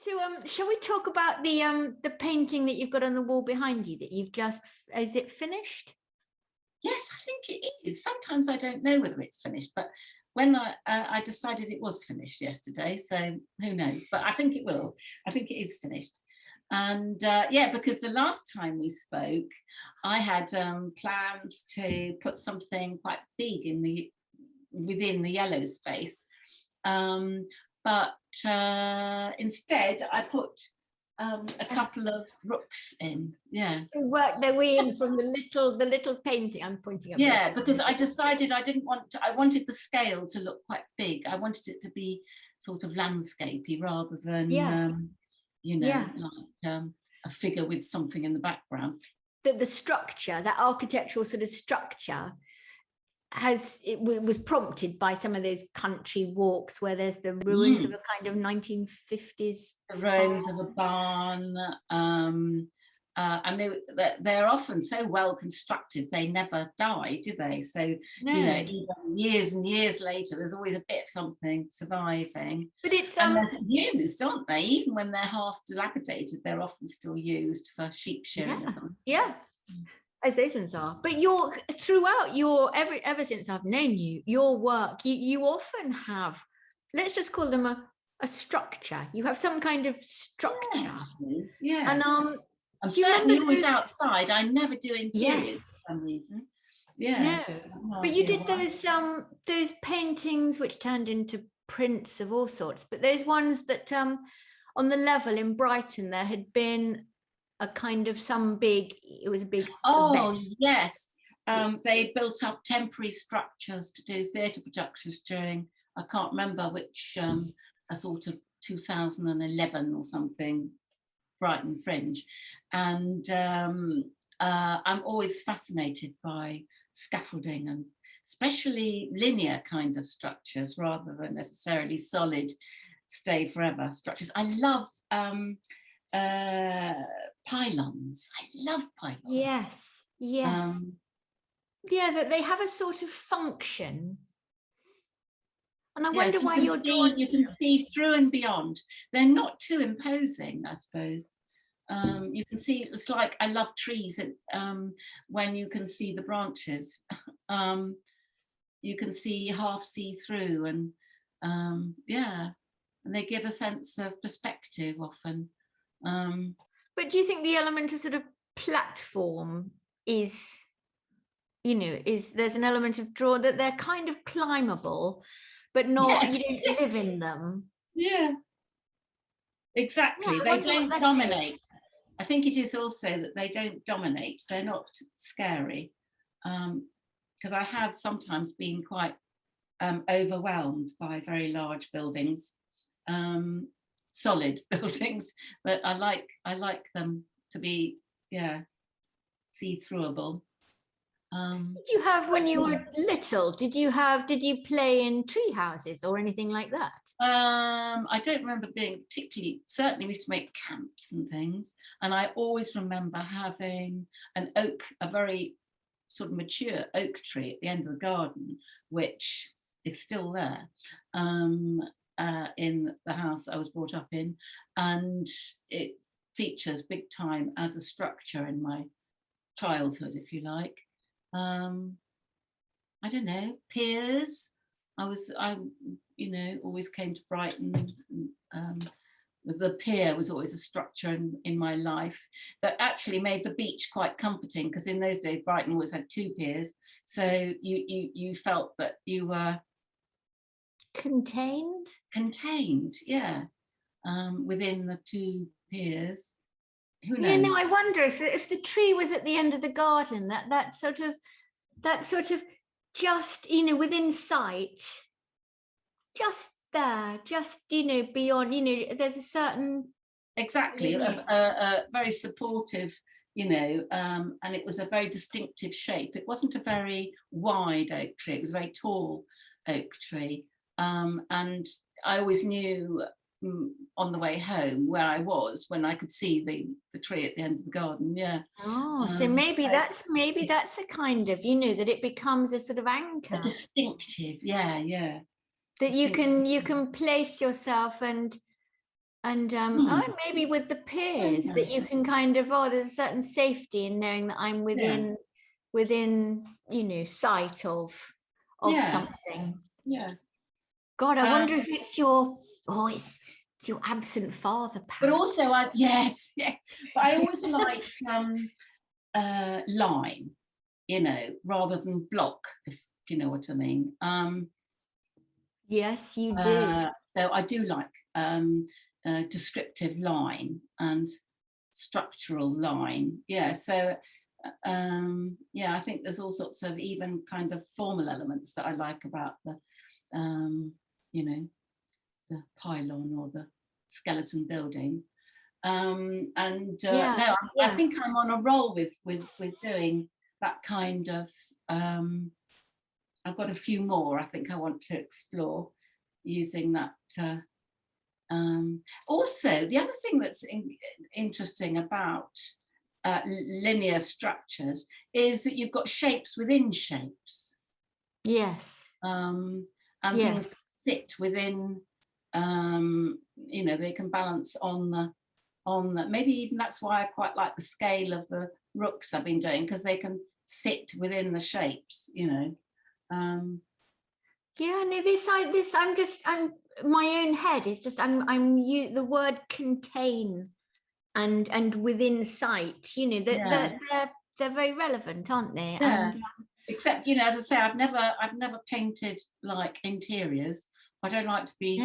So shall we talk about the painting that you've got on the wall behind you that you've just, is it finished? Yes, I think it is. Sometimes I don't know whether it's finished, but when I decided it was finished yesterday, so who knows, but I think it will. I think it is finished. And yeah, because the last time we spoke, I had plans to put something quite big within the yellow space. But instead I put a couple of rooks in. Yeah, Work their way in from the little painting. I'm pointing up. Yeah, because I decided I didn't want to, I wanted the scale to look quite big. I wanted it to be sort of landscapey rather than you know, like a figure with something in the background. The structure, that architectural sort of structure, was prompted by some of those country walks where there's the ruins of a kind of 1950s the ruins of a barn, and they're often so well constructed they never die, do they? So you know, even years and years later there's always a bit of something surviving. But it's and they're used, aren't they? Even when they're half dilapidated, they're often still used for sheep shearing or something. Yeah, as those ones are. But you're throughout your ever since I've known you, your work, you often have, let's just call them a structure. You have some kind of structure. Yeah. And I'm certainly always outside. I never do interiors for some reason. Yeah. No. But you did those paintings which turned into prints of all sorts. But those ones that on the level in Brighton there had been a kind of it was a big event. Yes. They built up temporary structures to do theatre productions during, I can't remember which, a sort of 2011 or something, Brighton Fringe. And I'm always fascinated by scaffolding, and especially linear kind of structures rather than necessarily solid stay forever structures. I love pylons. I love pylons. Yes. Yeah, that they have a sort of function. And I wonder why you can see through and beyond. They're not too imposing, I suppose. You can see, it's like, I love trees, when you can see the branches. You can see through, and yeah, and they give a sense of perspective often. But do you think the element of sort of platform is, you know, there's an element of draw that they're kind of climbable, but not, you don't live in them. Yeah, exactly. Yeah, they don't dominate. I think it is also that they don't dominate. They're not scary. Because I have sometimes been quite overwhelmed by very large buildings, solid buildings, but I like them to be, see-throughable. Did you have, when you were little, did you play in tree houses or anything like that? I don't remember being particularly, certainly we used to make camps and things, and I always remember having an oak, a very sort of mature oak tree at the end of the garden, which is still there, in the house I was brought up in, and it features big time as a structure in my childhood, if you like. I don't know, piers. I you know, always came to Brighton. The pier was always a structure in my life that actually made the beach quite comforting, because in those days Brighton always had two piers, so you felt that you were contained, yeah, within the two piers. Who knows? Yeah, no, I wonder if the tree was at the end of the garden, that sort of just, you know, within sight, just there, just, you know, beyond, you know, there's a certain, exactly, a very supportive, you know, and it was a very distinctive shape. It wasn't a very wide oak tree, it was a very tall oak tree, and I always knew on the way home where I was when I could see the tree at the end of the garden. Yeah. So maybe that's a kind of, you know, that it becomes a sort of anchor, a distinctive, yeah, that you can place yourself, and And maybe with the piers Yeah. that you can kind of, there's a certain safety in knowing that I'm within, you know, sight of Yeah. something. Yeah. God, I wonder if it's your, it's your absent father, But perhaps. also, yes. But I always like line, you know, rather than block, if you know what I mean. Yes, you do. So I do like descriptive line and structural line. Yeah. So yeah, I think there's all sorts of even kind of formal elements that I like about the you know, the pylon or the skeleton building. No, I think I'm on a roll with doing that kind of. I've got a few more I think I want to explore using that. Also, the other thing that's interesting about linear structures is that you've got shapes within shapes. Yes. And things sit within, you know, they can balance on the, maybe even that's why I quite like the scale of the rooks I've been doing, because they can sit within the shapes, you know. Yeah, no, I'm my own head is just, the word contain and within sight, you know, they're very relevant, aren't they? Yeah. And except, you know, as I say, I've never painted like interiors. I don't like to be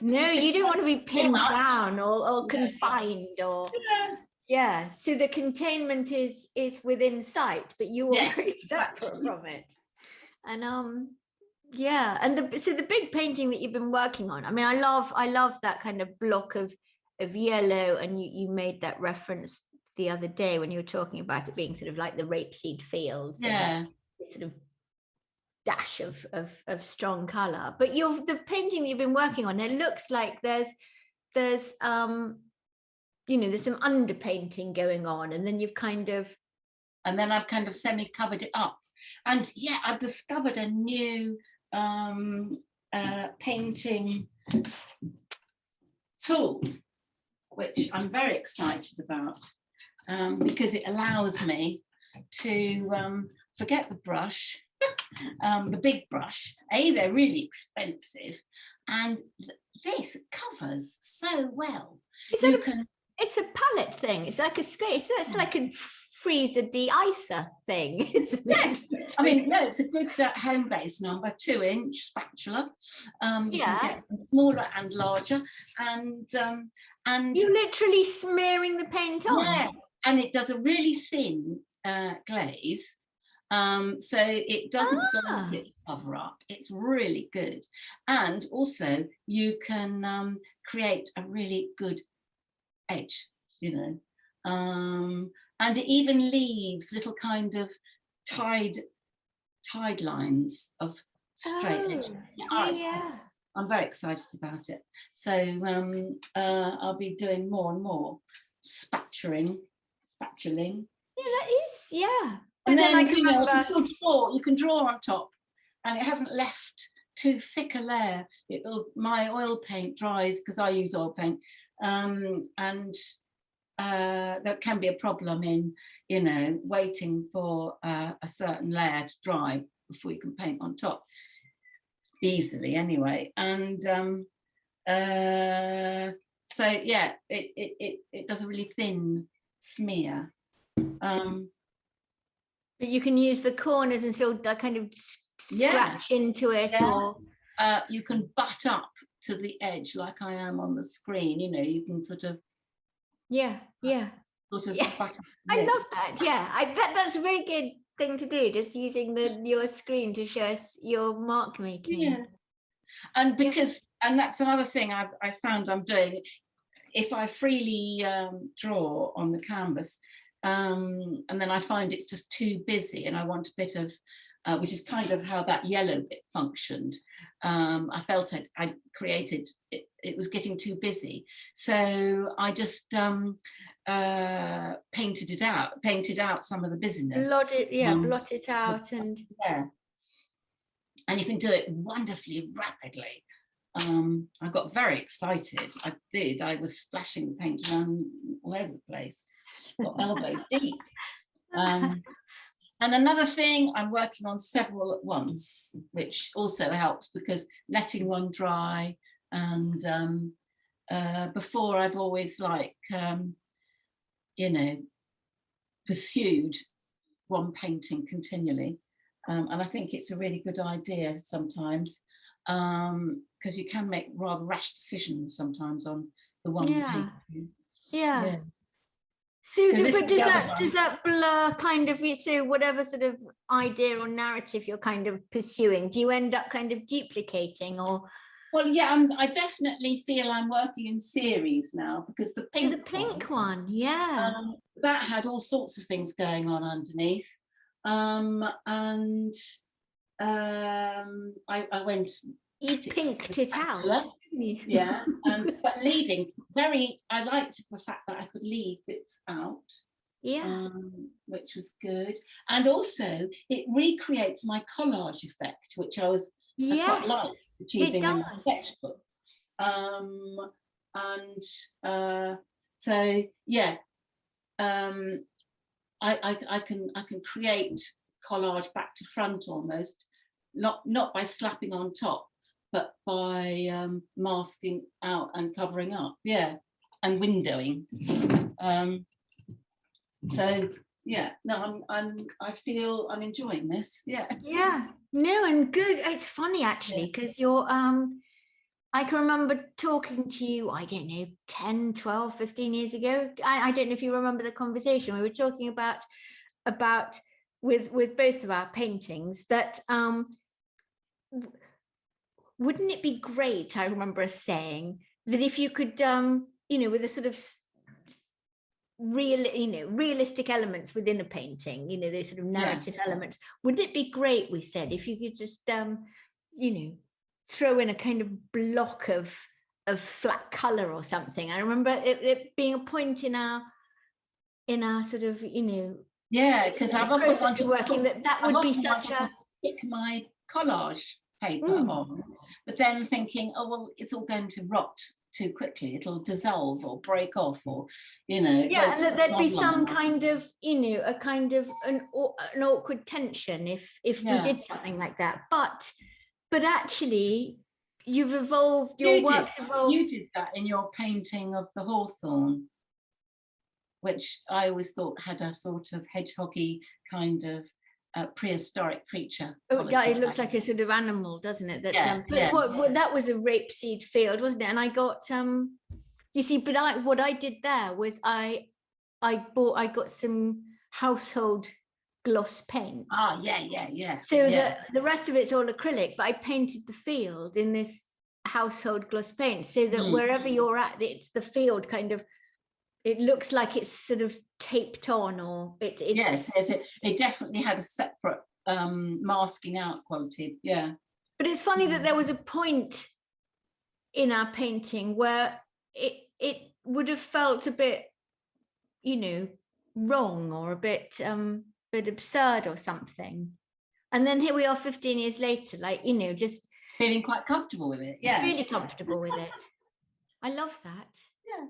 no, you don't want to be pinned down or confined or so the containment is within sight, but you are very separate from it. And and the big painting that you've been working on, I mean, I love that kind of block of yellow, and you made that reference the other day when you were talking about it being sort of like the rapeseed fields, and that sort of dash of strong color. But the painting that you've been working on, it looks like there's you know, there's some underpainting going on, and then I've kind of semi-covered it up. And yeah, I've discovered a new painting tool, which I'm very excited about, because it allows me to forget the brush, the big brush. They're really expensive, and this covers so well. It's a palette thing. It's like it's like a freezer de-icer thing, isn't it? I mean, no, it's a good home base number, 2-inch spatula. You can get them smaller and larger, and you're literally smearing the paint on. Yeah, and it does a really thin glaze, so it doesn't block its cover up. It's really good, and also you can create a really good edge, you know, and it even leaves little kind of tide lines of straight edge. I'm very excited about it. So I'll be doing more and more spatuling. That is, And then you know, you can draw on top, and it hasn't left too thick a layer. My oil paint dries, because I use oil paint, and there can be a problem in, you know, waiting for a certain layer to dry before you can paint on top easily anyway. And so yeah, it does a really thin smear, but you can use the corners and still kind of scratch into it, or you can butt up to the edge like I am on the screen, you know. You can sort of I love that. That's a very good thing to do, just using your screen to show us your mark making. And because and that's another thing I found I'm doing. If I freely draw on the canvas, and then I find it's just too busy, and I want a bit of which is kind of how that yellow bit functioned. I felt I created it, it was getting too busy, so I just painted out some of the busyness. Blot it out, and and you can do it wonderfully rapidly. I got very excited. I did. I was splashing the paint around all over the place, got elbow deep. And another thing, I'm working on several at once, which also helps because letting one dry. And before, I've always you know, pursued one painting continually. And I think it's a really good idea sometimes, because you can make rather rash decisions sometimes on the one painting. Yeah. So, but does that blur kind of, so whatever sort of idea or narrative you're kind of pursuing, do you end up kind of duplicating or? Well, yeah, I definitely feel I'm working in series now, because the pink one, yeah, that had all sorts of things going on underneath, and I went. You pinked it out. Yeah, but leaving I liked the fact that I could leave bits out. Yeah, which was good, and also it recreates my collage effect, which I quite liked achieving in my sketchbook. So yeah, I can create collage back to front almost, not by slapping on top, but by masking out and covering up, and windowing. So yeah, no, I feel I'm enjoying this. Yeah, no, and good. It's funny actually, because you're I can remember talking to you, I don't know, 10, 12, 15 years ago. I don't know if you remember the conversation. We were talking about with both of our paintings that wouldn't it be great, I remember us saying, that if you could, with a sort of realistic elements within a painting, those sort of narrative elements, wouldn't it be great, we said, if you could just, throw in a kind of block of flat color or something. I remember it being a point in our sort of, because I've often wanted working that would be such a stick my collage paper on, but then thinking, oh well, it's all going to rot too quickly, it'll dissolve or break off, or and that there'd be some kind of a kind of an awkward tension if we did something like that, but actually you've evolved, your work's evolved. You did that in your painting of the hawthorn, which I always thought had a sort of hedgehoggy kind of prehistoric creature. It looks like a sort of animal, doesn't it? That was a rapeseed field, wasn't it? And I got you see, but what I did there was I got some household gloss paint. So the rest of it's all acrylic, but I painted the field in this household gloss paint, so that wherever you're at, it's the field kind of, it looks like it's sort of taped on, or it definitely had a separate masking out quality. But it's funny that there was a point in our painting where it would have felt a bit wrong, or a bit absurd or something, and then here we are 15 years later, just feeling quite comfortable with it. Really comfortable with it. I love that. Yeah.